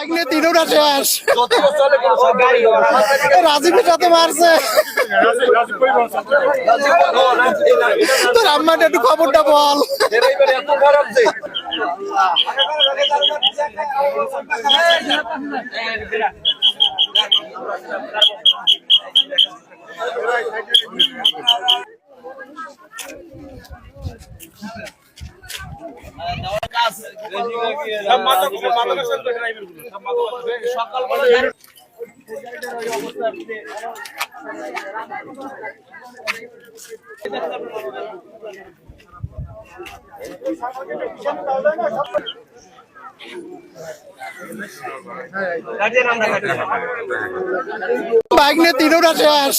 Bike নিয়ে তিনটা শেষ রাজীবের সাথে মারছে তোর আম্মার একটু খবরটা বল বাইক নিয়ে তিনটা শেষ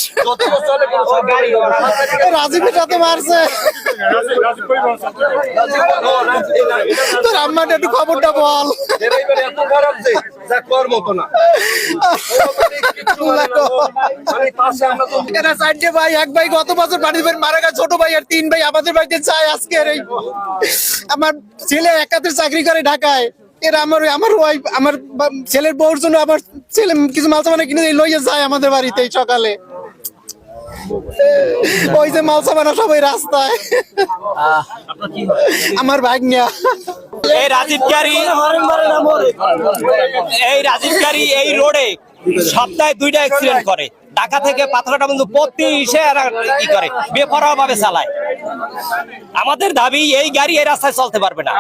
রাজীবের সাথে মারছে তোর আম্মার একটু খবরটা বল ভাই এক ভাই গত বছর বাড়ির মারা গেছে, ছোট ভাই আর তিন ভাই আমাদের বাড়িতে চায় আজকের এই আমার ছেলে একাতে চাকরি করে ঢাকায়। এর আমার ওয়াইফ আমার ছেলের বউর জন্য আমার ছেলে কিছু মাল সামানা কিনে লইয়ে যায় আমাদের বাড়িতে সকালে। ওই যে মাল সামানা সবাই রাস্তায় আমার ভাগ নিয়া এই রাজীব গাড়ি এই রোডে সপ্তাহে 2টা অ্যাক্সিডেন্ট করে। ঢাকা থেকে পাথরঘাটা বন্ধু প্রতি কি করে বেপরোয়া ভাবে চালায়। আমাদের দাবি এই গাড়ি এই রাস্তায় চলতে পারবে না।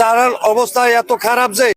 চালার অবস্থা এত খারাপ যে